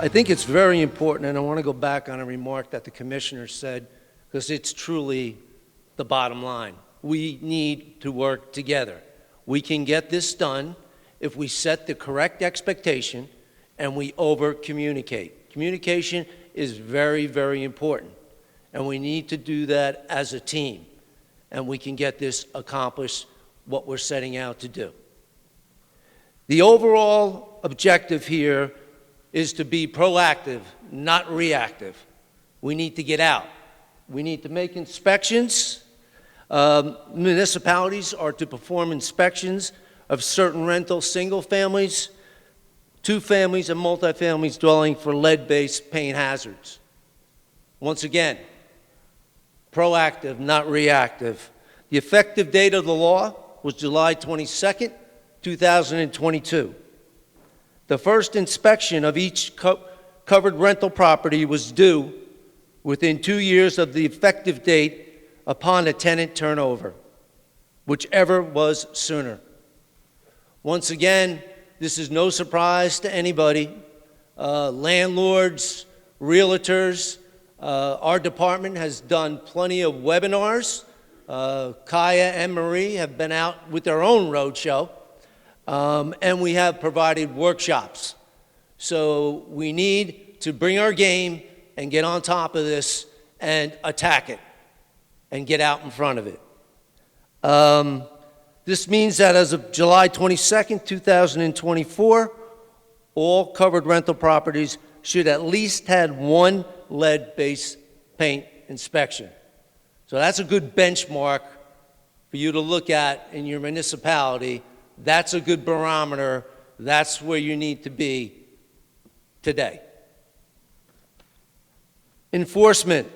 I think it's very important, and I want to go back on a remark that the commissioner said, because it's truly the bottom line. We need to work together. We can get this done if we set the correct expectation and we over-communicate. Communication is very, very important, and we need to do that as a team, and we can get this accomplished, what we're setting out to do. The overall objective here is to be proactive, not reactive. We need to get out. We need to make inspections. Municipalities are to perform inspections of certain rental single families, two families, and multifamilies dwelling for lead-based paint hazards. Once again, proactive, not reactive. The effective date of the law was July 22nd, 2022. The first inspection of each covered rental property was due within 2 years of the effective date upon a tenant turnover, whichever was sooner. Once again, this is no surprise to anybody. Landlords, realtors, our department has done plenty of webinars. Kaya and Marie have been out with their own roadshow, and we have provided workshops. So we need to bring our game and get on top of this and attack it and get out in front of it. This means that as of July 22nd, 2024, all covered rental properties should at least have one lead-based paint inspection. So that's a good benchmark for you to look at in your municipality. That's a good barometer. That's where you need to be today. Enforcement.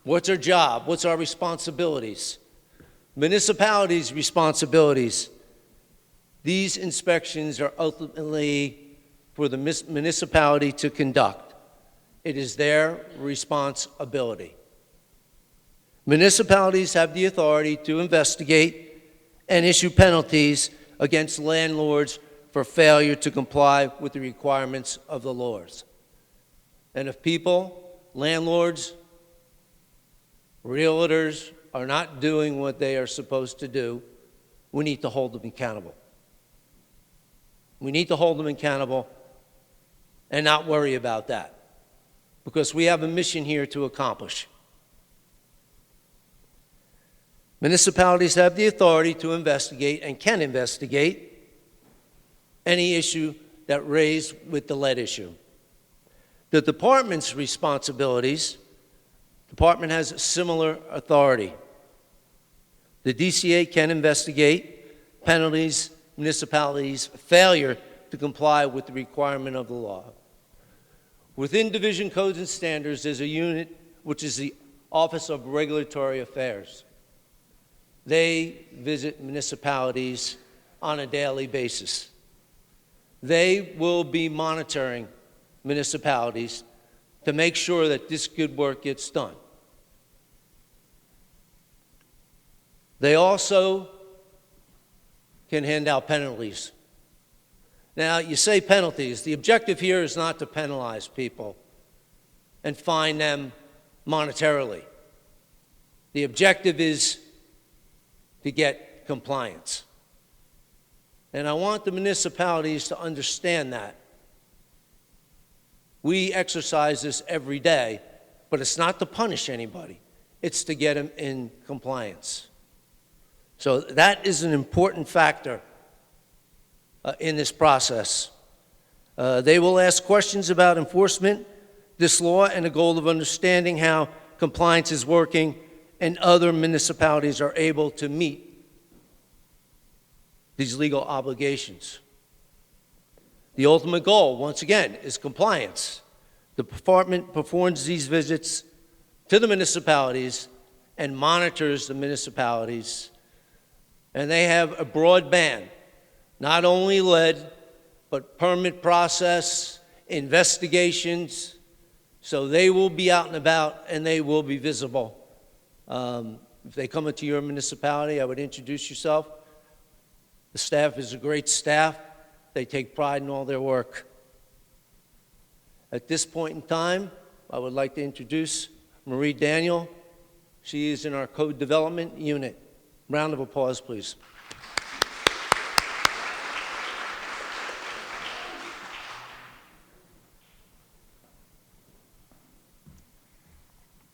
What's our job? What's our responsibilities? Municipalities' responsibilities. These inspections are ultimately for the municipality to conduct. It is their responsibility. Municipalities have the authority to investigate and issue penalties against landlords for failure to comply with the requirements of the laws. And if people, landlords, realtors are not doing what they are supposed to do, we need to hold them accountable. We need to hold them accountable and not worry about that, because we have a mission here to accomplish. Municipalities have the authority to investigate and can investigate any issue that raised with the lead issue. The department's responsibilities, the department has similar authority. The DCA can investigate penalties, municipalities' failure to comply with the requirement of the law. Within Division Codes and Standards, there's a unit which is the Office of Regulatory Affairs. They visit municipalities on a daily basis. They will be monitoring municipalities to make sure that this good work gets done. They also can hand out penalties. Now, you say penalties. The objective here is not to penalize people and fine them monetarily. The objective is to get compliance. And I want the municipalities to understand that. We exercise this every day, but it's not to punish anybody. It's to get them in compliance. So that is an important factor in this process. They will ask questions about enforcement, this law, and the goal of understanding how compliance is working and other municipalities are able to meet these legal obligations. The ultimate goal, once again, is compliance. The department performs these visits to the municipalities and monitors the municipalities. And they have a broad ban, not only lead, but permit process, investigations. So they will be out and about and they will be visible. If they come into your municipality, I would introduce yourself. The staff is a great staff. They take pride in all their work. At this point in time, I would like to introduce Marie Daniel. She is in our Code Development Unit. Round of applause, please.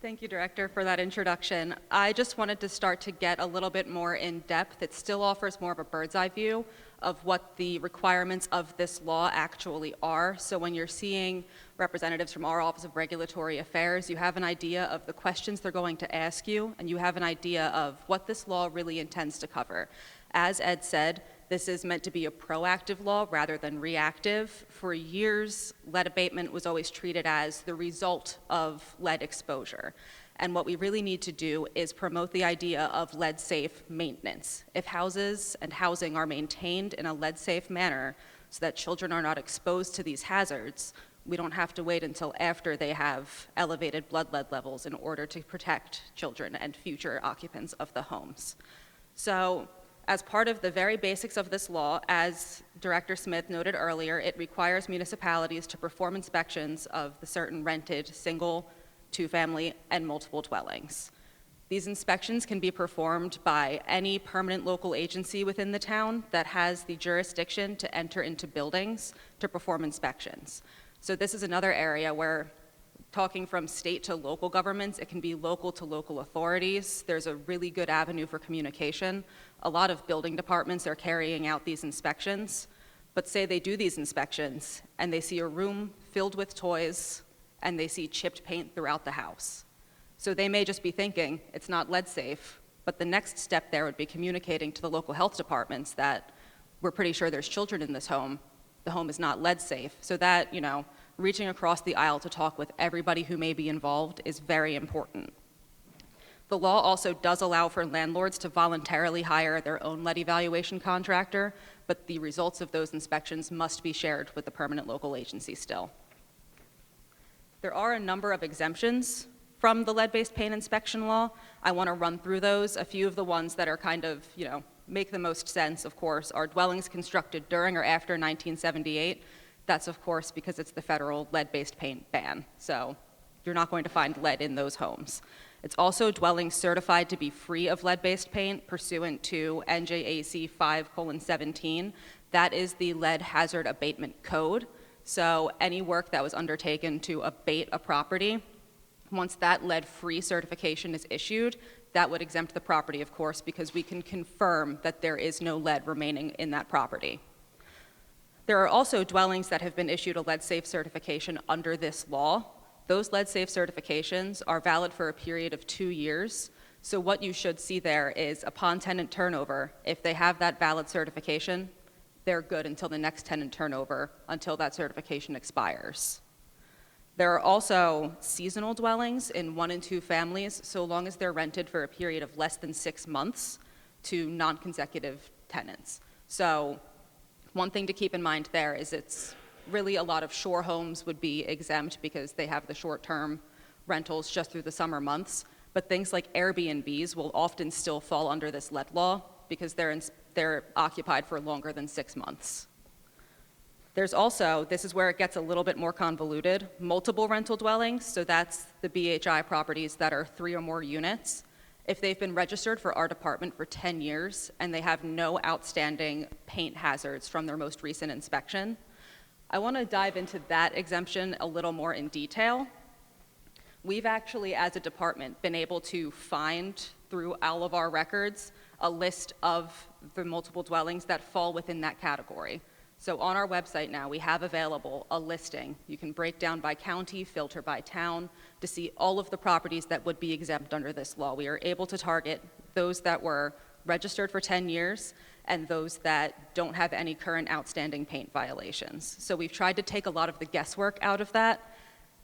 Thank you, Director, for that introduction. I just wanted to start to get a little bit more in depth. It still offers more of a bird's eye view of what the requirements of this law actually are. So when you're seeing representatives from our Office of Regulatory Affairs, you have an idea of the questions they're going to ask you, and you have an idea of what this law really intends to cover. As Ed said, this is meant to be a proactive law rather than reactive. For years, lead abatement was always treated as the result of lead exposure. And what we really need to do is promote the idea of lead-safe maintenance. If houses and housing are maintained in a lead-safe manner so that children are not exposed to these hazards, we don't have to wait until after they have elevated blood lead levels in order to protect children and future occupants of the homes. So, as part of the very basics of this law, as Director Smith noted earlier, it requires municipalities to perform inspections of the certain rented single, two-family, and multiple dwellings. These inspections can be performed by any permanent local agency within the town that has the jurisdiction to enter into buildings to perform inspections. So this is another area where, talking from state to local governments, it can be local to local authorities. There's a really good avenue for communication. A lot of building departments are carrying out these inspections, but say they do these inspections and they see a room filled with toys and they see chipped paint throughout the house. So they may just be thinking it's not lead safe, but the next step there would be communicating to the local health departments that we're pretty sure there's children in this home. The home is not lead safe. So that, reaching across the aisle to talk with everybody who may be involved is very important. The law also does allow for landlords to voluntarily hire their own lead evaluation contractor, but the results of those inspections must be shared with the permanent local agency still. There are a number of exemptions from the lead-based paint inspection law. I want to run through those. A few of the ones that are kind of, make the most sense, of course, are dwellings constructed during or after 1978. That's, of course, because it's the federal lead-based paint ban. So you're not going to find lead in those homes. It's also dwellings certified to be free of lead-based paint pursuant to NJDCA 5:17. That is the Lead Hazard Abatement Code. So any work that was undertaken to abate a property, once that lead-free certification is issued, that would exempt the property, of course, because we can confirm that there is no lead remaining in that property. There are also dwellings that have been issued a lead-safe certification under this law. Those lead-safe certifications are valid for a period of 2 years. So what you should see there is upon tenant turnover, if they have that valid certification, they're good until the next tenant turnover, until that certification expires. There are also seasonal dwellings in 1 and 2 families, so long as they're rented for a period of less than 6 months to non-consecutive tenants. So one thing to keep in mind there is it's really a lot of shore homes would be exempt because they have the short-term rentals just through the summer months, but things like Airbnbs will often still fall under this lead law because they're occupied for longer than 6 months. There's also, this is where it gets a little bit more convoluted, multiple rental dwellings, so that's the BHI properties that are 3 or more units. If they've been registered for our department for 10 years and they have no outstanding paint hazards from their most recent inspection, I want to dive into that exemption a little more in detail. We've actually, as a department, been able to find through all of our records a list of the multiple dwellings that fall within that category. So on our website now, we have available a listing. You can break down by county, filter by town, to see all of the properties that would be exempt under this law. We are able to target those that were registered for 10 years and those that don't have any current outstanding paint violations. So we've tried to take a lot of the guesswork out of that.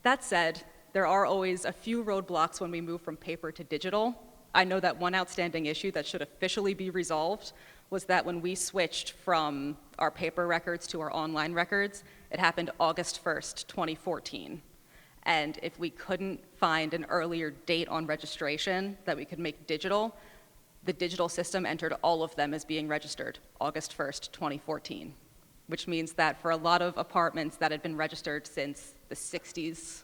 That said, there are always a few roadblocks when we move from paper to digital. I know that one outstanding issue that should officially be resolved was that when we switched from our paper records to our online records, it happened August 1st, 2014. And if we couldn't find an earlier date on registration that we could make digital, the digital system entered all of them as being registered August 1st, 2014, which means that for a lot of apartments that had been registered since the 60s,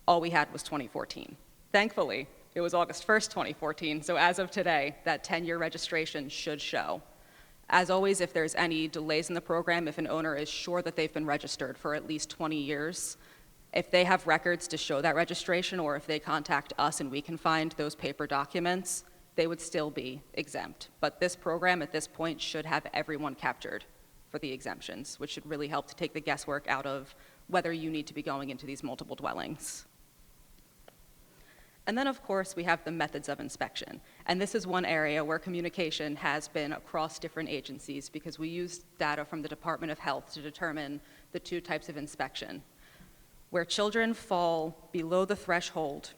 all we had was 2014. Thankfully, it was August 1st, 2014, so as of today, that 10-year registration should show. As always, if there's any delays in the program, if an owner is sure that they've been registered for at least 20 years, if they have records to show that registration, or if they contact us and we can find those paper documents, they would still be exempt. But this program at this point should have everyone captured for the exemptions, which should really help to take the guesswork out of whether you need to be going into these multiple dwellings. And then, of course, we have the methods of inspection. And this is one area where communication has been across different agencies because we use data from the Department of Health to determine the two types of inspection. Where children fall below the threshold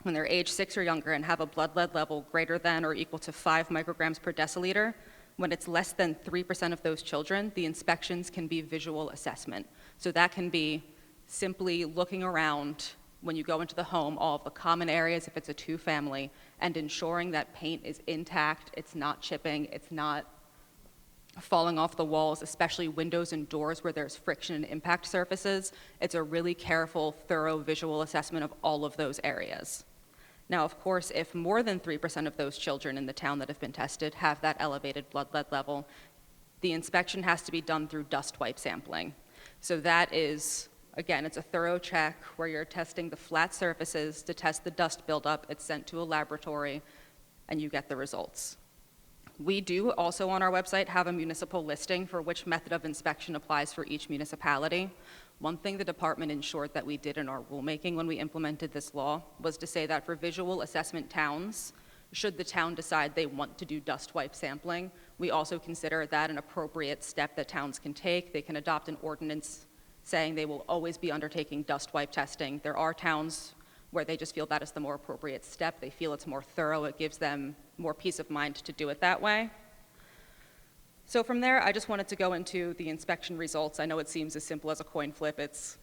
when they're age 6 or younger and have a blood lead level greater than or equal to 5 micrograms per deciliter, when it's less than 3% of those children, the inspections can be visual assessment. So that can be simply looking around when you go into the home, all of the common areas if it's a two-family, and ensuring that paint is intact, it's not chipping, it's not falling off the walls, especially windows and doors where there's friction and impact surfaces. It's a really careful, thorough visual assessment of all of those areas. Now, of course, if more than 3% of those children in the town that have been tested have that elevated blood lead level, the inspection has to be done through dust wipe sampling. So that is, again, it's a thorough check where you're testing the flat surfaces to test the dust buildup. It's sent to a laboratory, and you get the results. We do also on our website have a municipal listing for which method of inspection applies for each municipality. One thing the department ensured that we did in our rulemaking when we implemented this law was to say that for visual assessment towns, should the town decide they want to do dust wipe sampling, we also consider that an appropriate step that towns can take. They can adopt an ordinance saying they will always be undertaking dust wipe testing. There are towns where they just feel that is the more appropriate step. They feel it's more thorough. It gives them more peace of mind to do it that way. So from there, I just wanted to go into the inspection results. I know it seems as simple as a coin flip. It's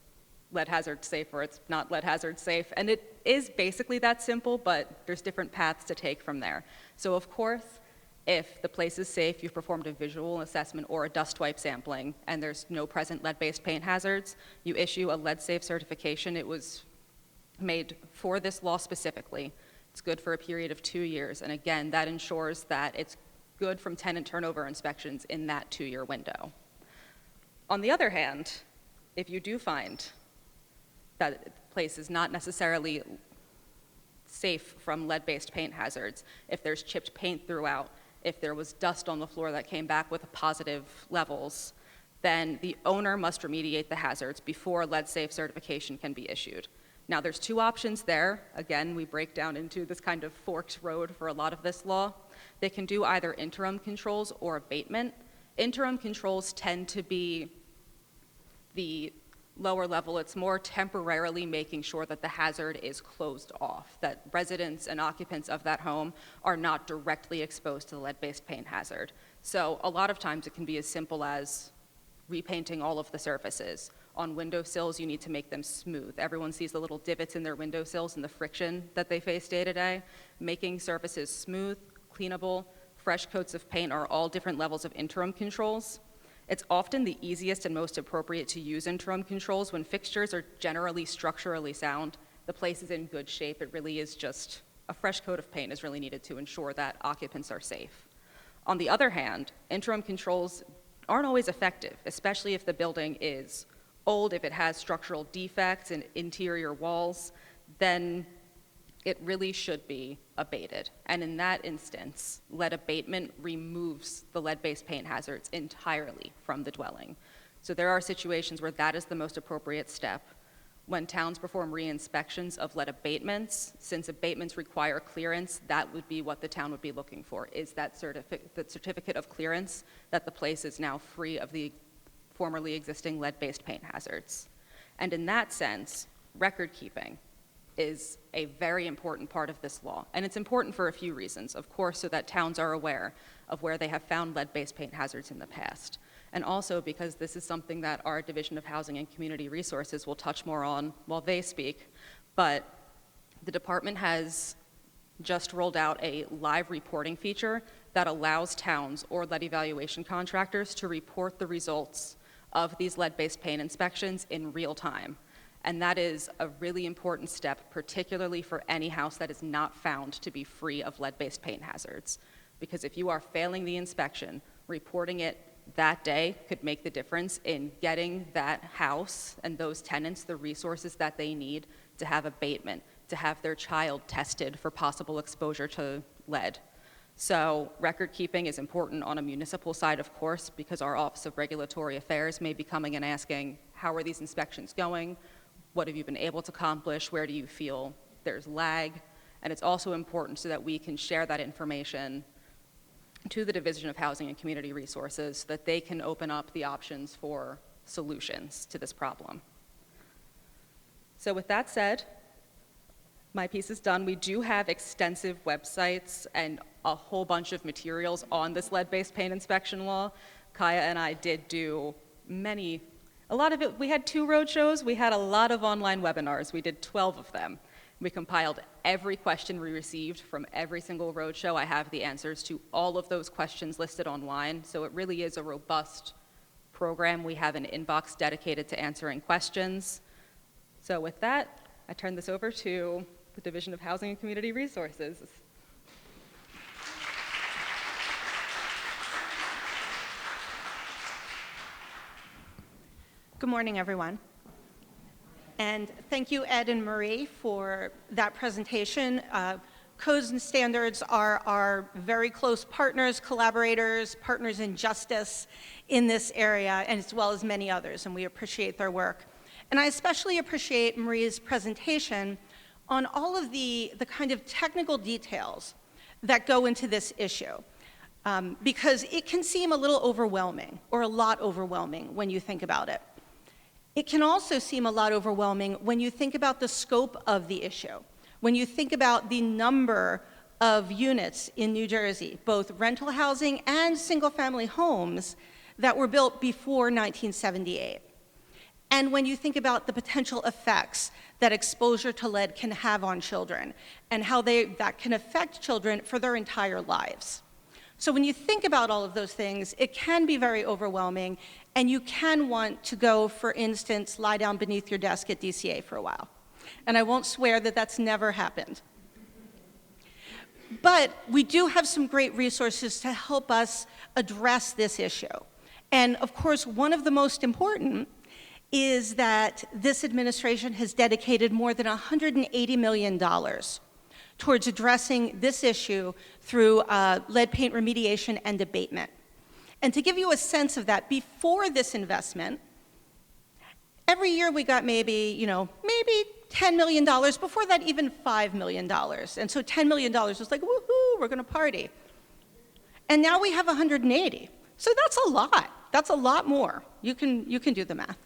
lead hazard safe or it's not lead hazard safe. And it is basically that simple, but there's different paths to take from there. So of course, if the place is safe, you've performed a visual assessment or a dust wipe sampling, and there's no present lead-based paint hazards, you issue a lead safe certification. It was made for this law specifically. It's good for a period of 2 years. And again, that ensures that it's good from tenant turnover inspections in that 2-year window. On the other hand, if you do find that the place is not necessarily safe from lead-based paint hazards, if there's chipped paint throughout, if there was dust on the floor that came back with positive levels, then the owner must remediate the hazards before lead safe certification can be issued. Now, there's two options there. Again, we break down into this kind of forked road for a lot of this law. They can do either interim controls or abatement. Interim controls tend to be the lower level. It's more temporarily making sure that the hazard is closed off, that residents and occupants of that home are not directly exposed to the lead-based paint hazard. So a lot of times it can be as simple as repainting all of the surfaces. On windowsills, you need to make them smooth. Everyone sees the little divots in their windowsills and the friction that they face day to day. Making surfaces smooth, cleanable, fresh coats of paint are all different levels of interim controls. It's often the easiest and most appropriate to use interim controls when fixtures are generally structurally sound. The place is in good shape. It really is just a fresh coat of paint is really needed to ensure that occupants are safe. On the other hand, interim controls aren't always effective, especially if the building is old, if it has structural defects in interior walls, then it really should be abated. And in that instance, lead abatement removes the lead-based paint hazards entirely from the dwelling. So there are situations where that is the most appropriate step. When towns perform re-inspections of lead abatements, since abatements require clearance, that would be what the town would be looking for, is that certificate of clearance that the place is now free of the formerly existing lead-based paint hazards. And in that sense, record keeping is a very important part of this law. And it's important for a few reasons. Of course, so that towns are aware of where they have found lead-based paint hazards in the past. And also because this is something that our Division of Housing and Community Resources will touch more on while they speak. But the department has just rolled out a live reporting feature that allows towns or lead evaluation contractors to report the results of these lead-based paint inspections in real time. And that is a really important step, particularly for any house that is not found to be free of lead-based paint hazards. Because if you are failing the inspection, reporting it that day could make the difference in getting that house and those tenants the resources that they need to have abatement, to have their child tested for possible exposure to lead. So record keeping is important on a municipal side, of course, because our Office of Regulatory Affairs may be coming and asking, how are these inspections going? What have you been able to accomplish? Where do you feel there's lag? And it's also important so that we can share that information to the Division of Housing and Community Resources so that they can open up the options for solutions to this problem. So with that said, my piece is done. We do have extensive websites and a whole bunch of materials on this lead-based paint inspection law. Kaya and I did do a lot of it. We had 2 roadshows. We had a lot of online webinars. We did 12 of them. We compiled every question we received from every single roadshow. I have the answers to all of those questions listed online. So it really is a robust program. We have an inbox dedicated to answering questions. So with that, I turn this over to the Division of Housing and Community Resources. Good morning, everyone. And thank you, Ed and Marie, for that presentation. Codes and standards are our very close partners, collaborators, partners in justice in this area, and as well as many others, and we appreciate their work. And I especially appreciate Marie's presentation on all of the kind of technical details that go into this issue, because it can seem a little overwhelming, or a lot overwhelming when you think about it. It can also seem a lot overwhelming when you think about the scope of the issue, when you think about the number of units in New Jersey, both rental housing and single-family homes that were built before 1978. And when you think about the potential effects that exposure to lead can have on children and how that can affect children for their entire lives. So when you think about all of those things, it can be very overwhelming, and you can want to go, for instance, lie down beneath your desk at DCA for a while. And I won't swear that that's never happened. But we do have some great resources to help us address this issue. And of course, one of the most important is that this administration has dedicated more than $180 million towards addressing this issue through lead paint remediation and abatement. And to give you a sense of that, before this investment, every year we got maybe $10 million, before that even $5 million. And so $10 million was like, woohoo, we're gonna party. And now we have 180. So that's a lot. That's a lot more. You can do the math.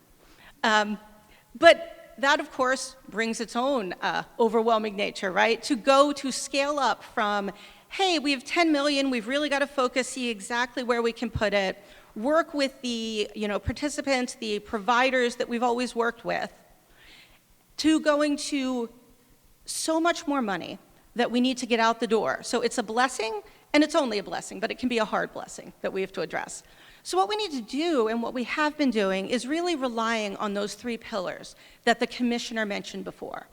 But that, of course, brings its own overwhelming nature, right? To scale up from, hey, we have 10 million, we've really got to focus, see exactly where we can put it, work with the participants, the providers that we've always worked with, to going to so much more money that we need to get out the door. So it's a blessing, and it's only a blessing, but it can be a hard blessing that we have to address. So what we need to do, and what we have been doing, is really relying on those 3 pillars that the commissioner mentioned before.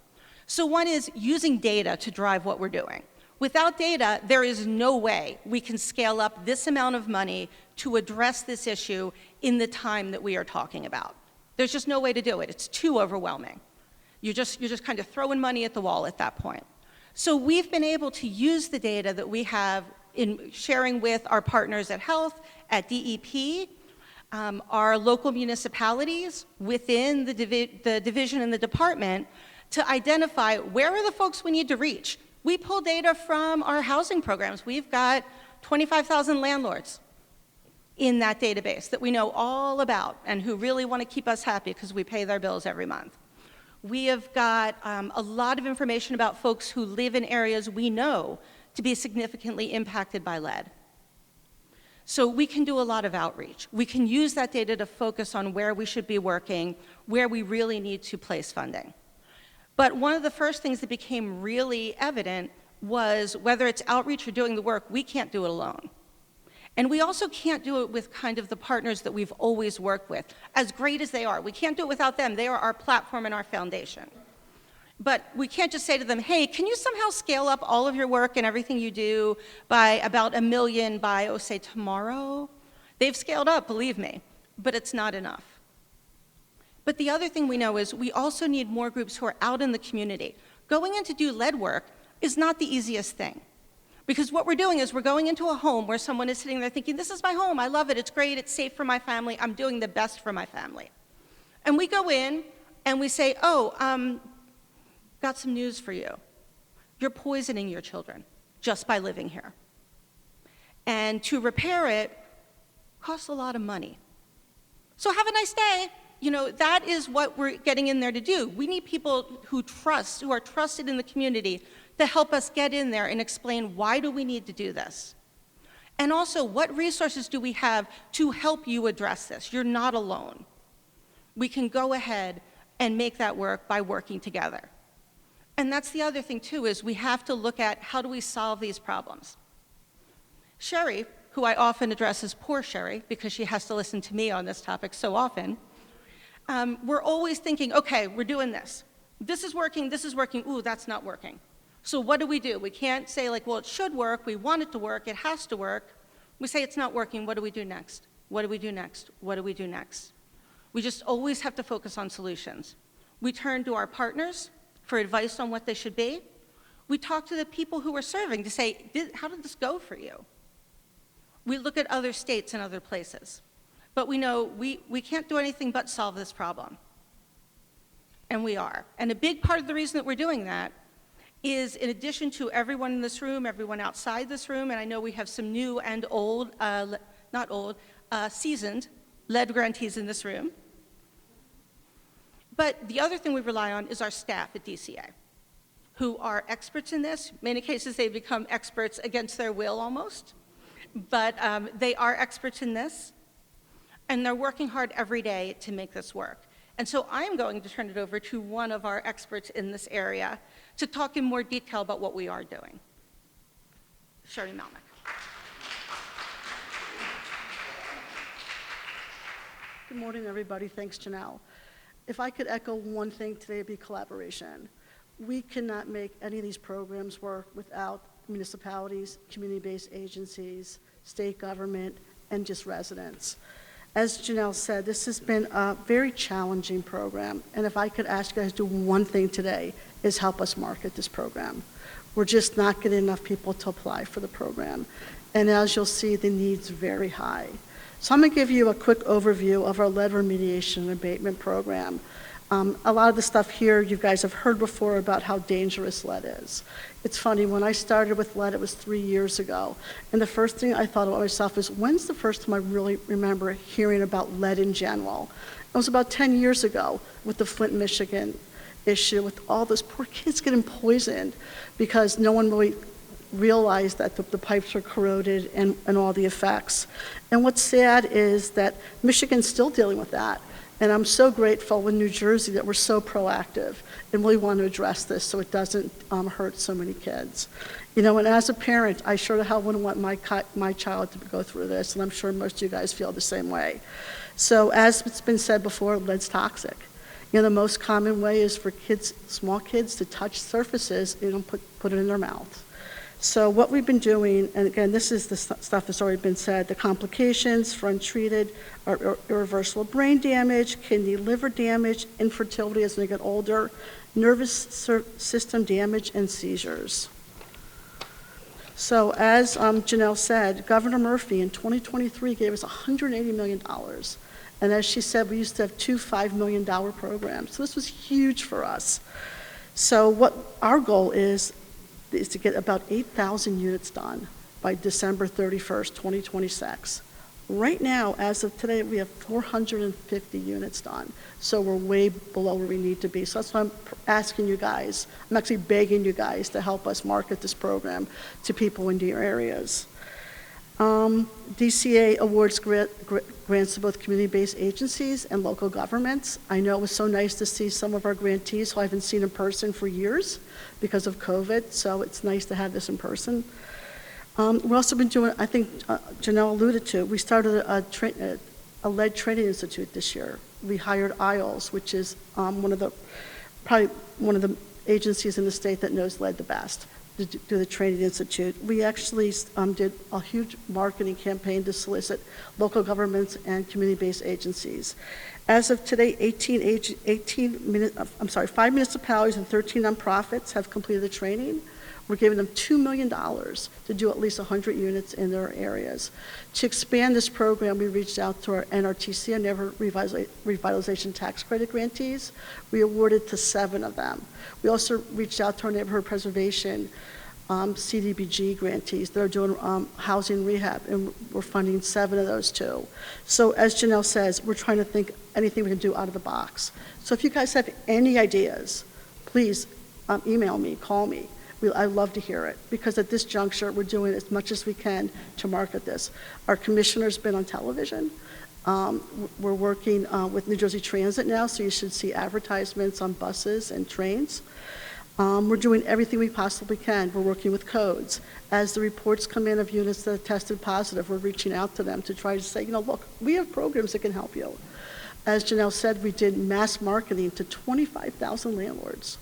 So one is using data to drive what we're doing. Without data, there is no way we can scale up this amount of money to address this issue in the time that we are talking about. There's just no way to do it. It's too overwhelming. You're just kind of throwing money at the wall at that point. So we've been able to use the data that we have in sharing with our partners at health, at DEP, our local municipalities within the division and the department, to identify where are the folks we need to reach. We pull data from our housing programs. We've got 25,000 landlords in that database that we know all about and who really want to keep us happy because we pay their bills every month. We have got a lot of information about folks who live in areas we know to be significantly impacted by lead. So we can do a lot of outreach. We can use that data to focus on where we should be working, where we really need to place funding. But one of the first things that became really evident was whether it's outreach or doing the work, we can't do it alone. And we also can't do it with kind of the partners that we've always worked with, as great as they are. We can't do it without them. They are our platform and our foundation. But we can't just say to them, hey, can you somehow scale up all of your work and everything you do by about 1 million by, oh, say, tomorrow? They've scaled up, believe me, but it's not enough. But the other thing we know is we also need more groups who are out in the community. Going in to do lead work is not the easiest thing. Because what we're doing is we're going into a home where someone is sitting there thinking, this is my home, I love it, it's great, it's safe for my family, I'm doing the best for my family. And we go in and we say, oh, got some news for you. You're poisoning your children just by living here. And to repair it costs a lot of money. So have a nice day. You know, that is what we're getting in there to do. We need people who are trusted in the community to help us get in there and explain why do we need to do this. And also, what resources do we have to help you address this? You're not alone. We can go ahead and make that work by working together. And that's the other thing too, is we have to look at how do we solve these problems. Sherry, who I often address as poor Sherry, because she has to listen to me on this topic so often, we're always thinking, okay, we're doing this. This is working, ooh, that's not working. So what do? We can't say like, well, it should work, we want it to work, it has to work. We say it's not working, what do we do next? What do we do next? What do we do next? We just always have to focus on solutions. We turn to our partners for advice on what they should be. We talk to the people who are serving to say, how did this go for you? We look at other states and other places. But we know we can't do anything but solve this problem. And we are. And a big part of the reason that we're doing that is, in addition to everyone in this room, everyone outside this room, and I know we have some new and old, seasoned lead grantees in this room. But the other thing we rely on is our staff at DCA, who are experts in this. In many cases, they've become experts against their will almost. But they are experts in this, and they're working hard every day to make this work. And so I'm going to turn it over to one of our experts in this area to talk in more detail about what we are doing. Sherry Malnick. Good morning, everybody. Thanks, Janelle. If I could echo one thing today, it'd be collaboration. We cannot make any of these programs work without municipalities, community-based agencies, state government, and just residents. As Janelle said, this has been a very challenging program, and if I could ask you guys to do one thing today, is help us market this program. We're just not getting enough people to apply for the program, and as you'll see, the need's very high. So I'm going to give you a quick overview of our lead remediation and abatement program. A lot of the stuff here you guys have heard before about how dangerous lead is. It's funny, when I started with lead, it was 3 years ago. And the first thing I thought about myself is, when's the first time I really remember hearing about lead in general? It was about 10 years ago with the Flint, Michigan issue, with all those poor kids getting poisoned because no one really realized that the pipes were corroded and all the effects. And what's sad is that Michigan's still dealing with that. And I'm so grateful with New Jersey that we're so proactive and really want to address this so it doesn't hurt so many kids. You know, and as a parent, I sure the hell wouldn't want my child to go through this, and I'm sure most of you guys feel the same way. So as it's been said before, lead's toxic. You know, the most common way is for kids, small kids, to touch surfaces and put it in their mouth. So what we've been doing, and again, this is the stuff that's already been said, the complications for untreated are irreversible brain damage, kidney, liver damage, infertility as they get older, nervous system damage, and seizures. So as Janelle said, Governor Murphy in 2023 gave us $180 million. And as she said, we used to have 2 $5 million programs. So this was huge for us. So what our goal is to get about 8,000 units done by December 31st, 2026. Right now, as of today, we have 450 units done. So we're way below where we need to be. So that's why I'm asking you guys, I'm actually begging you guys to help us market this program to people in your areas. DCA awards grants to both community-based agencies and local governments. I know it was so nice to see some of our grantees who I haven't seen in person for years because of COVID, so it's nice to have this in person. We've also been doing, I think Janelle alluded to, we started a lead training institute this year. We hired IELTS, which is probably one of the agencies in the state that knows lead the best, to do the training institute. We actually did a huge marketing campaign to solicit local governments and community-based agencies. As of today, 5 municipalities and 13 nonprofits have completed the training. We're giving them $2 million to do at least 100 units in their areas. To expand this program, we reached out to our NRTC, our Neighborhood Revitalization Tax Credit grantees. We awarded to 7 of them. We also reached out to our Neighborhood Preservation CDBG grantees that are doing housing rehab, and we're funding 7 of those too. So as Janelle says, we're trying to think anything we can do out of the box. So if you guys have any ideas, please email me, call me. I'd love to hear it, because at this juncture, we're doing as much as we can to market this. Our commissioner's been on television. We're working with New Jersey Transit now, so you should see advertisements on buses and trains. We're doing everything we possibly can. We're working with codes. As the reports come in of units that have tested positive, we're reaching out to them to try to say, look, we have programs that can help you. As Janelle said, we did mass marketing to 25,000 landlords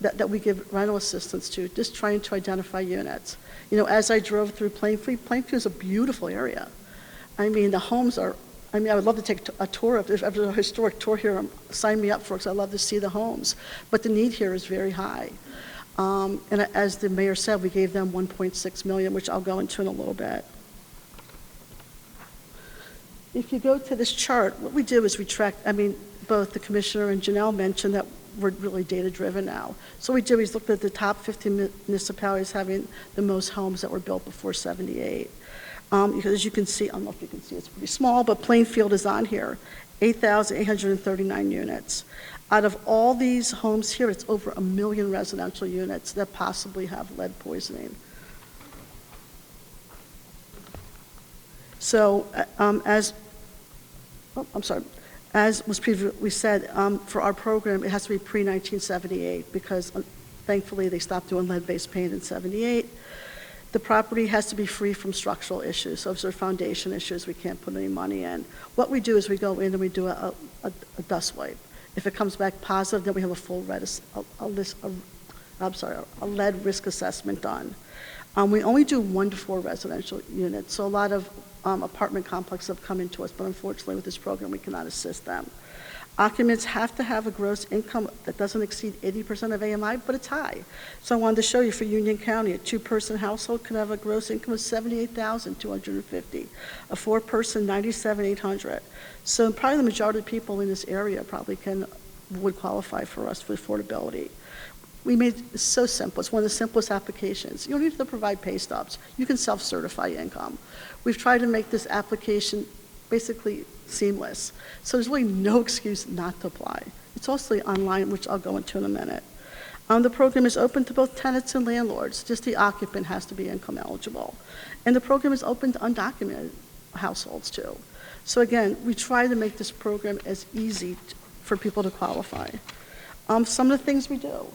that we give rental assistance to, just trying to identify units. As I drove through Plainfield is a beautiful area. I mean, the homes are, I would love to take a tour of, if there's a historic tour here, sign me up for it, because I love to see the homes. But the need here is very high. And as the mayor said, we gave them $1.6 million, which I'll go into in a little bit. If you go to this chart, what we do is we track, both the commissioner and Janelle mentioned that we're really data-driven now. So we looked at the top 50 municipalities having the most homes that were built before '78. Because as you can see, I don't know if you can see, it's pretty small, but Plainfield is on here, 8,839 units. Out of all these homes here, it's over 1 million residential units that possibly have lead poisoning. So as was previously said, for our program, it has to be pre-1978, because thankfully they stopped doing lead-based paint in '78. The property has to be free from structural issues. So if there are foundation issues, we can't put any money in. What we do is we go in and we do a dust wipe. If it comes back positive, then we have a full lead risk assessment done. We only do 1 to 4 residential units, so a lot of apartment complexes have come into us, but unfortunately with this program we cannot assist them. Occupants have to have a gross income that doesn't exceed 80% of AMI, but it's high. So I wanted to show you for Union County, a 2-person household can have a gross income of $78,250, a 4-person $97,800. So probably the majority of people in this area probably would qualify for us for affordability. We made it so simple. It's one of the simplest applications. You don't need to provide pay stubs. You can self-certify income. We've tried to make this application basically seamless. So there's really no excuse not to apply. It's also online, which I'll go into in a minute. The program is open to both tenants and landlords. Just the occupant has to be income eligible. And the program is open to undocumented households too. So again, we try to make this program as easy for people to qualify. Some of the things we do.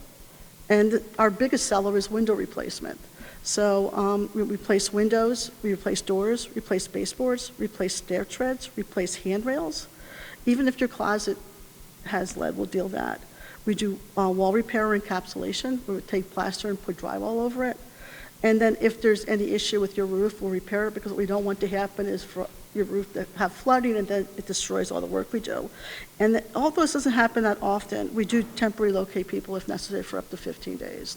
And our biggest seller is window replacement. So we replace windows, we replace doors, replace baseboards, replace stair treads, replace handrails. Even if your closet has lead, we'll deal with that. We do wall repair or encapsulation. We would take plaster and put drywall over it. And then if there's any issue with your roof, we'll repair it, because what we don't want to happen is for your roof to have flooding and then it destroys all the work we do. And although this doesn't happen that often, we do temporarily locate people if necessary for up to 15 days.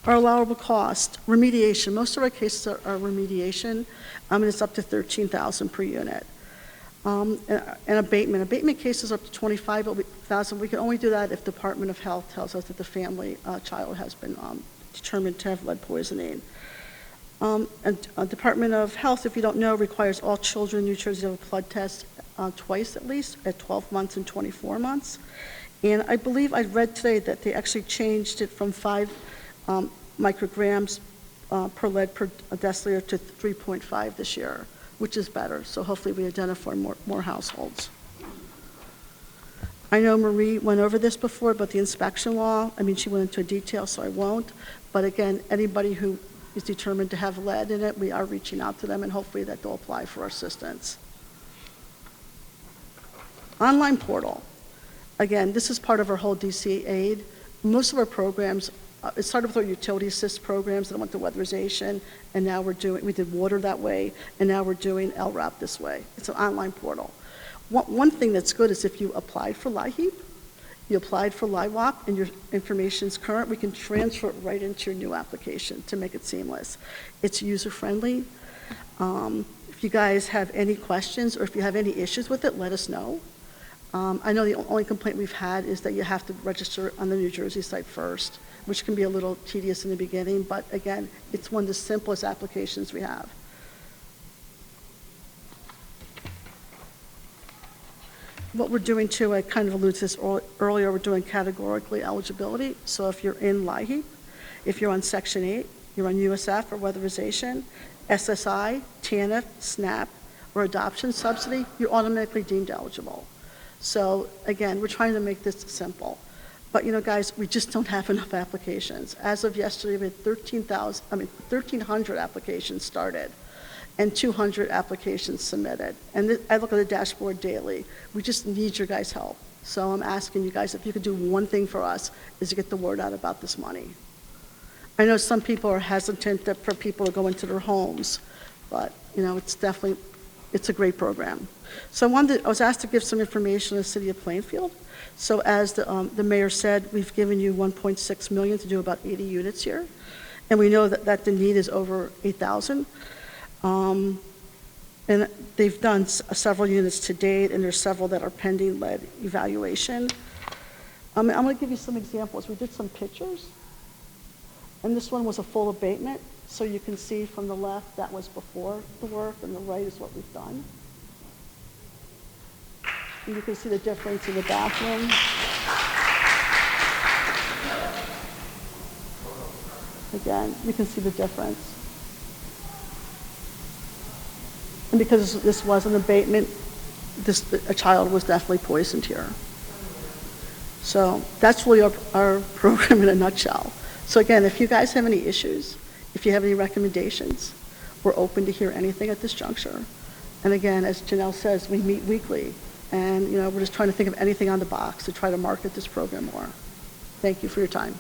Our allowable cost, remediation. Most of our cases are remediation, and it's up to $13,000 per unit. And abatement cases are up to $25,000. We can only do that if Department of Health tells us that the family child has been determined to have lead poisoning. Department of Health, if you don't know, requires all children in New Jersey to have a blood test twice at least, at 12 months and 24 months. And I believe I read today that they actually changed it from 5 micrograms per lead per deciliter to 3.5 this year, which is better. So hopefully we identify more households. I know Marie went over this before, but the inspection law, she went into detail, so I won't. But again, anybody who is determined to have lead in it, we are reaching out to them, and hopefully that they'll apply for assistance. Online portal. Again, this is part of our whole DCA aid. Most of our programs, it started with our utility assist programs, then went to weatherization, and now we did water that way, and now we're doing LRAP this way. It's an online portal. One thing that's good is if you applied for LIHEAP, you applied for LIWAP, and your information's current, we can transfer it right into your new application to make it seamless. It's user-friendly. If you guys have any questions or if you have any issues with it, let us know. I know the only complaint we've had is that you have to register on the New Jersey site first, which can be a little tedious in the beginning, but again, it's one of the simplest applications we have. What we're doing too, I kind of alluded to this earlier, we're doing categorically eligibility. So if you're in LIHEAP, if you're on Section 8, you're on USF or weatherization, SSI, TANF, SNAP, or adoption subsidy, you're automatically deemed eligible. So again, we're trying to make this simple. But you know, guys, we just don't have enough applications. As of yesterday, we had 1,300 applications started and 200 applications submitted. And I look at the dashboard daily. We just need your guys' help. So I'm asking you guys, if you could do one thing for us, is to get the word out about this money. I know some people are hesitant for people to go into their homes, but you know, it's a great program. So I was asked to give some information on the city of Plainfield. So as the mayor said, we've given you $1.6 million to do about 80 units here. And we know that the need is over 8,000. And they've done several units to date, and there's several that are pending lead evaluation. I'm going to give you some examples. We did some pictures. And this one was a full abatement. So you can see from the left, that was before the work, and the right is what we've done. And you can see the difference in the bathroom. Again, you can see the difference. And because this was an abatement, a child was definitely poisoned here. So that's really our program in a nutshell. So again, if you guys have any issues, if you have any recommendations, we're open to hear anything at this juncture. And again, as Janelle says, we meet weekly. And you know, we're just trying to think of anything on the box to try to market this program more. Thank you for your time.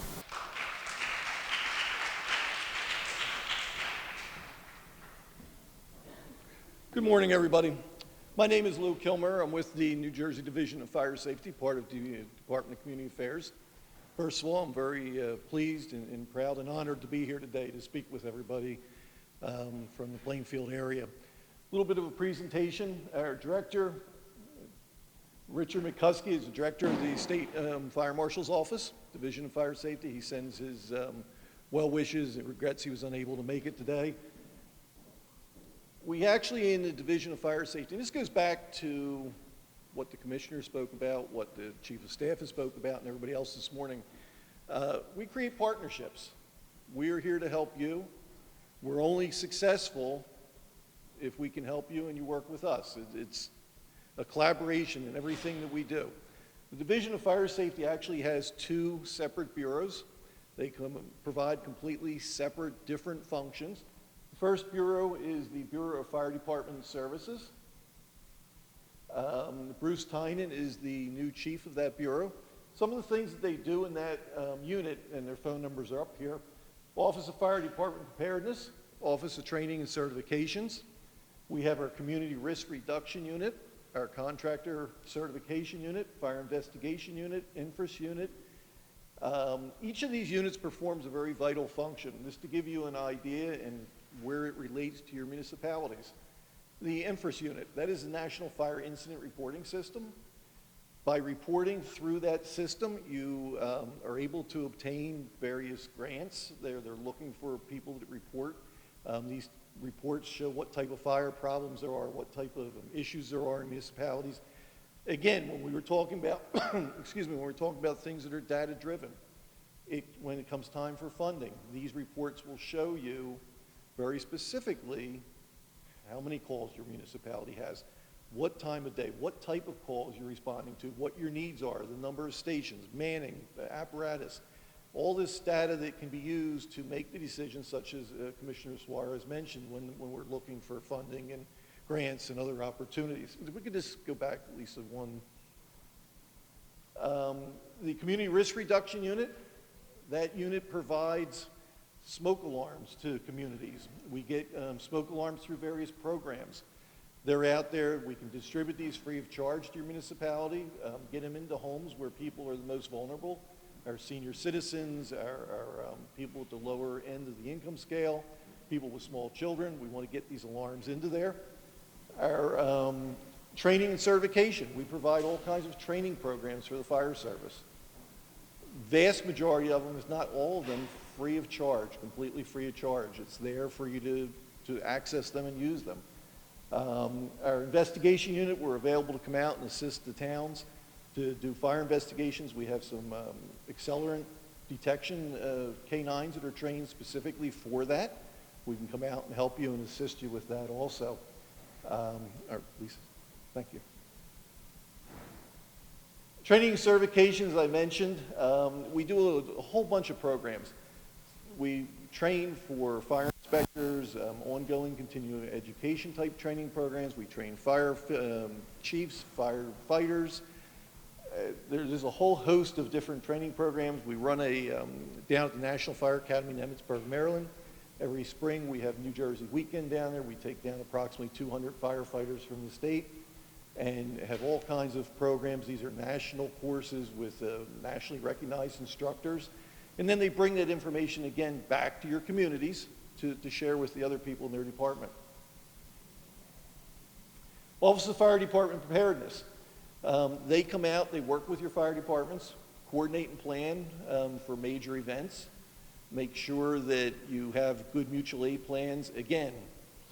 Good morning, everybody. My name is Lou Kilmer. I'm with the New Jersey Division of Fire Safety, part of the Department of Community Affairs. First of all, I'm very pleased and proud and honored to be here today to speak with everybody from the Plainfield area. A little bit of a presentation. Our director, Richard McCuskey, is the director of the State Fire Marshal's Office, Division of Fire Safety. He sends his well wishes and regrets he was unable to make it today. We actually, in the Division of Fire Safety, and this goes back to what the commissioner spoke about, what the chief of staff has spoke about, and everybody else this morning, we create partnerships. We are here to help you. We're only successful if we can help you and you work with us. It's a collaboration in everything that we do. The Division of Fire Safety actually has two separate bureaus. They provide completely separate, different functions. The first bureau is the Bureau of Fire Department Services. Bruce Tynan is the new chief of that bureau. Some of the things that they do in that unit, and their phone numbers are up here: Office of Fire Department Preparedness, Office of Training and Certifications. We have our Community Risk Reduction Unit, our Contractor Certification Unit, Fire Investigation Unit, Infras Unit. Each of these units performs a very vital function. Just to give you an idea and where it relates to your municipalities. The Infras Unit, that is the National Fire Incident Reporting System. By reporting through that system, you are able to obtain various grants. They're looking for people to report. These reports show what type of fire problems there are, what type of issues there are in municipalities. Again, when we were talking about, excuse me, when we're talking about things that are data-driven, when it comes time for funding, these reports will show you very specifically how many calls your municipality has, what time of day, what type of calls you're responding to, what your needs are, the number of stations, manning, the apparatus. All this data that can be used to make the decisions, such as Commissioner Suárez mentioned, when we're looking for funding and grants and other opportunities. If we could just go back, Lisa, one. The Community Risk Reduction Unit, that unit provides smoke alarms to communities. We get smoke alarms through various programs. They're out there. We can distribute these free of charge to your municipality, get them into homes where people are the most vulnerable, our senior citizens, our people at the lower end of the income scale, people with small children. We want to get these alarms into there. Our training and certification. We provide all kinds of training programs for the fire service. Vast majority of them, if not all of them, free of charge, completely free of charge. It's there for you to access them and use them. Our investigation unit, we're available to come out and assist the towns to do fire investigations. We have some accelerant detection K9s that are trained specifically for that. We can come out and help you and assist you with that also. Lisa, thank you. Training and certification, as I mentioned, we do a whole bunch of programs. We train for fire inspectors, ongoing continuing education type training programs. We train fire chiefs, firefighters. There's a whole host of different training programs. We run down at the National Fire Academy in Emmitsburg, Maryland. Every spring we have New Jersey weekend down there. We take down approximately 200 firefighters from the state and have all kinds of programs. These are national courses with nationally recognized instructors. And then they bring that information again back to your communities to share with the other people in their department. Office of Fire Department Preparedness. They come out, they work with your fire departments, coordinate and plan for major events, make sure that you have good mutual aid plans. Again,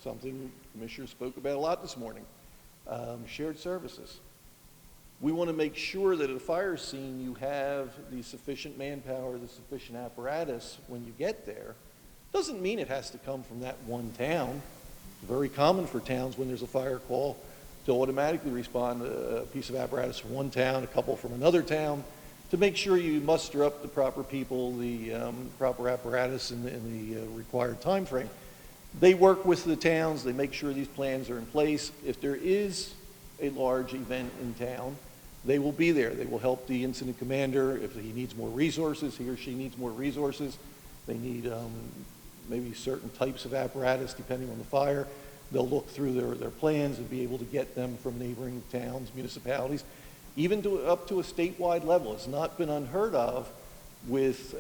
something the Commissioner spoke about a lot this morning, shared services. We want to make sure that at a fire scene you have the sufficient manpower, the sufficient apparatus when you get there. Doesn't mean it has to come from that one town. It's very common for towns when there's a fire call to automatically respond to a piece of apparatus from one town, a couple from another town, to make sure you muster up the proper people, the proper apparatus in the required time frame. They work with the towns, they make sure these plans are in place. If there is a large event in town, they will be there. They will help the incident commander. If he needs more resources, he or she needs more resources. They need maybe certain types of apparatus depending on the fire. They'll look through their plans and be able to get them from neighboring towns, municipalities, even up to a statewide level. It's not been unheard of with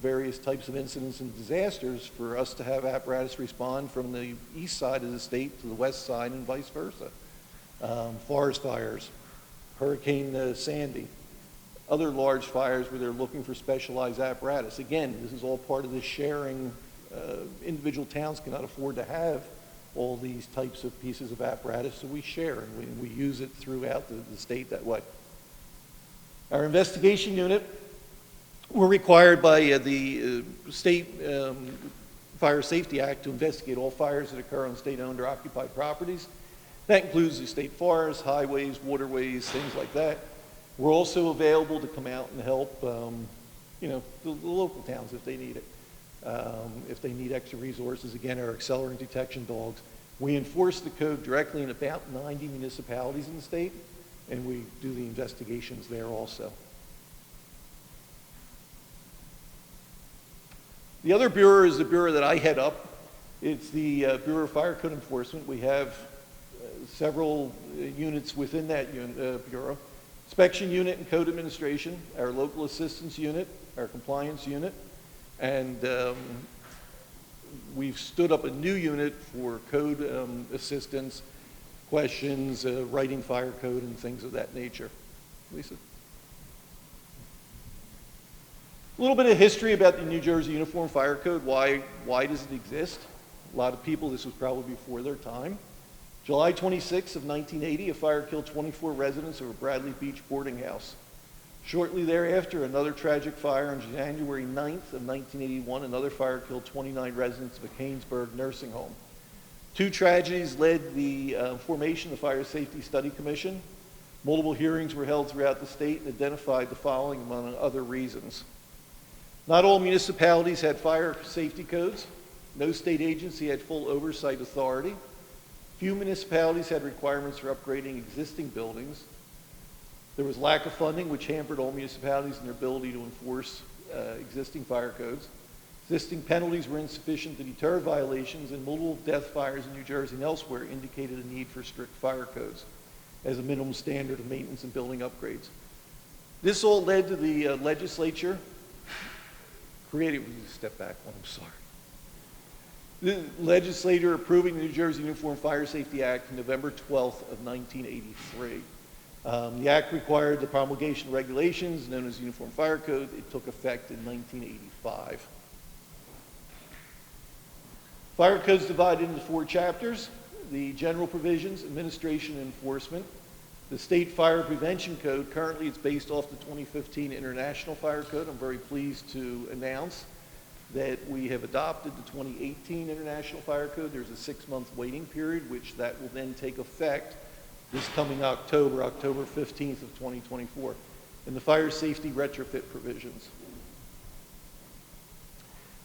various types of incidents and disasters for us to have apparatus respond from the east side of the state to the west side and vice versa. Forest fires, Hurricane Sandy, other large fires where they're looking for specialized apparatus. Again, this is all part of the sharing. Individual towns cannot afford to have all these types of pieces of apparatus, so we share and we use it throughout the state that way. Our investigation unit, we're required by the State Fire Safety Act to investigate all fires that occur on state-owned or occupied properties. That includes the state forests, highways, waterways, things like that. We're also available to come out and help, the local towns if they need it. If they need extra resources, again, our accelerant detection dogs. We enforce the code directly in about 90 municipalities in the state, and we do the investigations there also. The other bureau is the bureau that I head up. It's the Bureau of Fire Code Enforcement. We have several units within that bureau. Inspection unit and code administration, our local assistance unit, our compliance unit, and we've stood up a new unit for code assistance, questions, writing fire code, and things of that nature. Lisa? A little bit of history about the New Jersey Uniform Fire Code. Why does it exist? A lot of people, this was probably before their time. July 26 of 1980, a fire killed 24 residents of a Bradley Beach boarding house. Shortly thereafter, another tragic fire on January 9th of 1981, another fire killed 29 residents of a Canesburg nursing home. Two tragedies led the formation of the Fire Safety Study Commission. Multiple hearings were held throughout the state and identified the following among other reasons. Not all municipalities had fire safety codes. No state agency had full oversight authority. Few municipalities had requirements for upgrading existing buildings. There was lack of funding, which hampered all municipalities in their ability to enforce existing fire codes. Existing penalties were insufficient to deter violations, and multiple death fires in New Jersey and elsewhere indicated a need for strict fire codes as a minimum standard of maintenance and building upgrades. This all led to the legislature creating, step back one, I'm sorry. The legislature approving the New Jersey Uniform Fire Safety Act on November 12th of 1983. The act required the promulgation of regulations known as Uniform Fire Code. It took effect in 1985. Fire Code is divided into 4 chapters: the general provisions, administration, and enforcement. The State Fire Prevention Code, currently it's based off the 2015 International Fire Code. I'm very pleased to announce that we have adopted the 2018 International Fire Code. There's a 6-month waiting period, which that will then take effect this coming October 15th of 2024. And the fire safety retrofit provisions.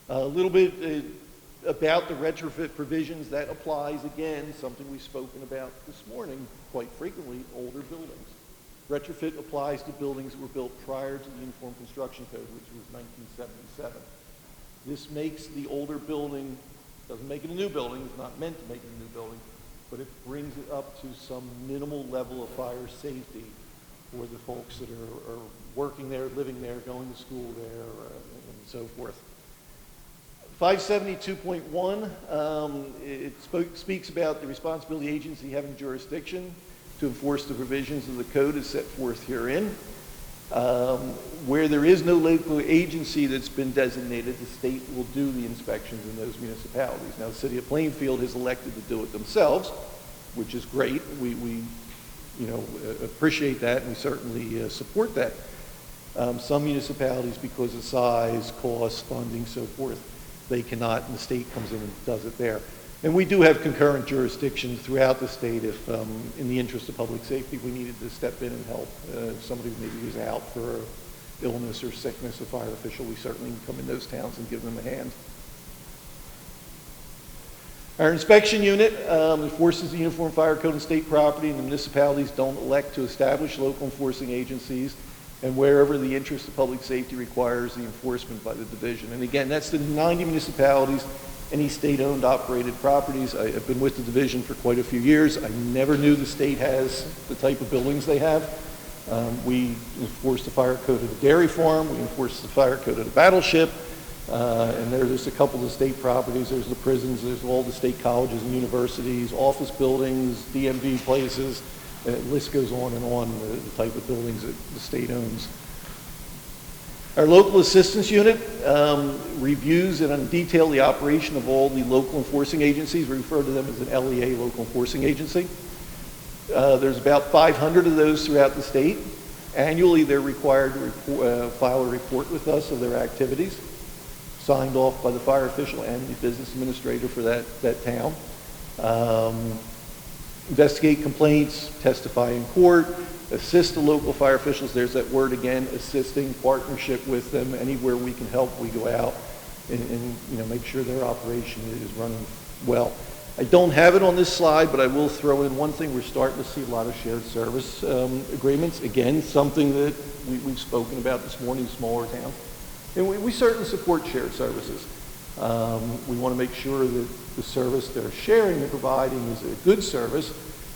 A little bit about the retrofit provisions. That applies, again, something we've spoken about this morning quite frequently: older buildings. Retrofit applies to buildings that were built prior to the Uniform Construction Code, which was 1977. This makes the older building, doesn't make it a new building, it's not meant to make it a new building, but it brings it up to some minimal level of fire safety for the folks that are working there, living there, going to school there, and so forth. 572.1, it speaks about the responsibility agency having jurisdiction to enforce the provisions of the code as set forth herein. Where there is no local agency that's been designated, the state will do the inspections in those municipalities. Now, the city of Plainfield has elected to do it themselves, which is great. We appreciate that, and we certainly support that. Some municipalities, because of size, cost, funding, so forth, they cannot, and the state comes in and does it there. And we do have concurrent jurisdictions throughout the state if, in the interest of public safety, we needed to step in and help. Somebody maybe was out for illness or sickness, a fire official, we certainly can come in those towns and give them a hand. Our inspection unit enforces the Uniform Fire Code on state property, and the municipalities don't elect to establish local enforcing agencies, and wherever the interest of public safety requires the enforcement by the division. And again, that's the 90 municipalities, any state-owned operated properties. I've been with the division for quite a few years. I never knew the state has the type of buildings they have. We enforce the fire code at a dairy farm. We enforce the fire code at a battleship. And there's a couple of state properties. There's the prisons. There's all the state colleges and universities, office buildings, DMV places. And the list goes on and on, the type of buildings that the state owns. Our local assistance unit reviews and detail the operation of all the local enforcing agencies. We refer to them as an LEA, local enforcing agency. There's about 500 of those throughout the state. Annually, they're required to file a report with us of their activities, signed off by the fire official and the business administrator for that town. Investigate complaints, testify in court, assist the local fire officials. There's that word again, assisting, partnership with them. Anywhere we can help, we go out and make sure their operation is running well. I don't have it on this slide, but I will throw in one thing. We're starting to see a lot of shared service agreements. Again, something that we've spoken about this morning, smaller towns. And we certainly support shared services. We want to make sure that the service they're sharing and providing is a good service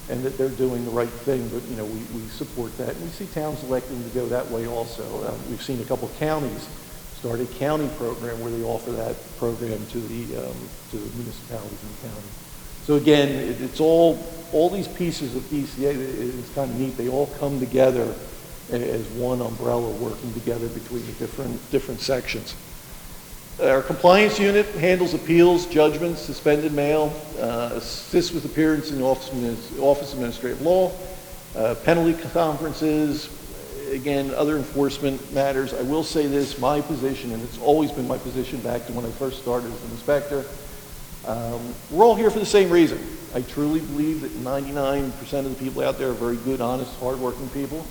and that they're doing the right thing. But, we support that. And we see towns electing to go that way also. We've seen a couple of counties start a county program where they offer that program to the municipalities in the county. So again, it's all these pieces of DCA, it's kind of neat. They all come together as one umbrella working together between the different sections. Our compliance unit handles appeals, judgments, suspended mail, assists with appearance in the Office of Administrative Law, penalty conferences, again, other enforcement matters. I will say this, my position, and it's always been my position back to when I first started as an inspector, we're all here for the same reason. I truly believe that 99% of the people out there are very good, honest, hardworking people.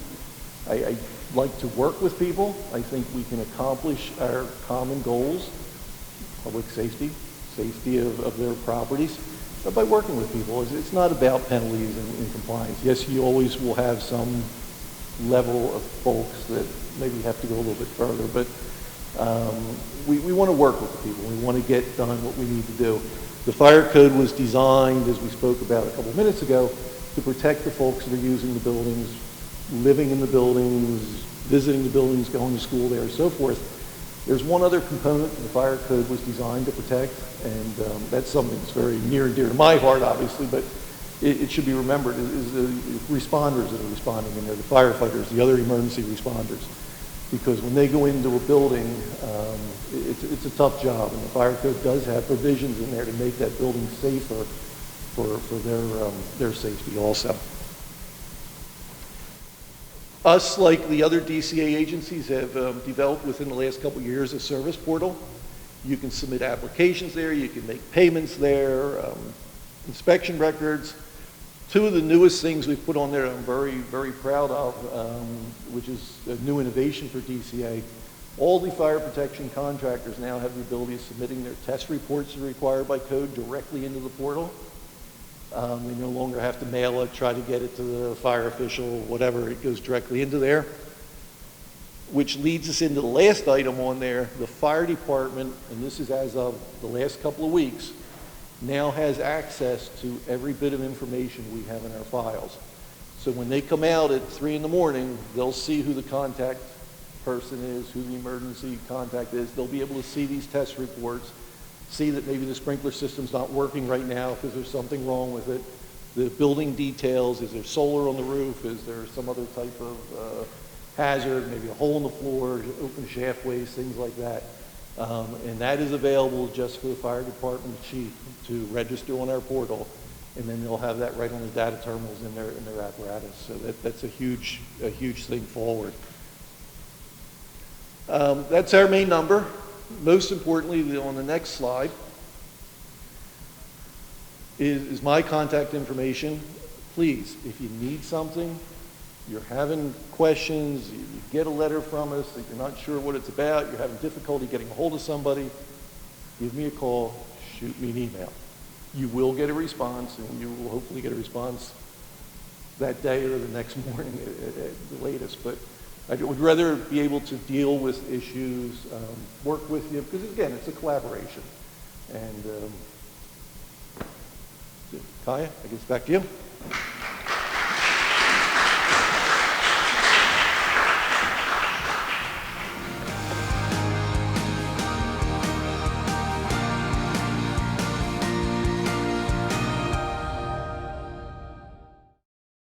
I like to work with people. I think we can accomplish our common goals, public safety, safety of their properties, but by working with people. It's not about penalties and compliance. Yes, you always will have some level of folks that maybe have to go a little bit further, but we want to work with the people. We want to get done what we need to do. The fire code was designed, as we spoke about a couple of minutes ago, to protect the folks that are using the buildings, living in the buildings, visiting the buildings, going to school there, and so forth. There's one other component that the fire code was designed to protect, and that's something that's very near and dear to my heart, obviously, but it should be remembered, is the responders that are responding in there, the firefighters, the other emergency responders. Because when they go into a building, it's a tough job, and the fire code does have provisions in there to make that building safer for their safety also. Us, like the other DCA agencies, have developed within the last couple of years a service portal. You can submit applications there, you can make payments there, inspection records. Two of the newest things we've put on there I'm very, very proud of, which is a new innovation for DCA. All the fire protection contractors now have the ability of submitting their test reports that are required by code directly into the portal. They no longer have to mail it, try to get it to the fire official, whatever. It goes directly into there. Which leads us into the last item on there. The fire department, and this is as of the last couple of weeks, now has access to every bit of information we have in our files. So when they come out at 3 in the morning, they'll see who the contact person is, who the emergency contact is. They'll be able to see these test reports, see that maybe the sprinkler system's not working right now because there's something wrong with it. The building details, is there solar on the roof? Is there some other type of hazard, maybe a hole in the floor, open shaftways, things like that. And that is available just for the fire department chief to register on our portal, and then they'll have that right on the data terminals in their apparatus. So that's a huge thing forward. That's our main number. Most importantly, on the next slide is my contact information. Please, if you need something, you're having questions, you get a letter from us that you're not sure what it's about, you're having difficulty getting a hold of somebody, give me a call, shoot me an email. You will get a response, and you will hopefully get a response that day or the next morning at the latest. But I would rather be able to deal with issues, work with you, because again, it's a collaboration. And Kaya, I guess back to you.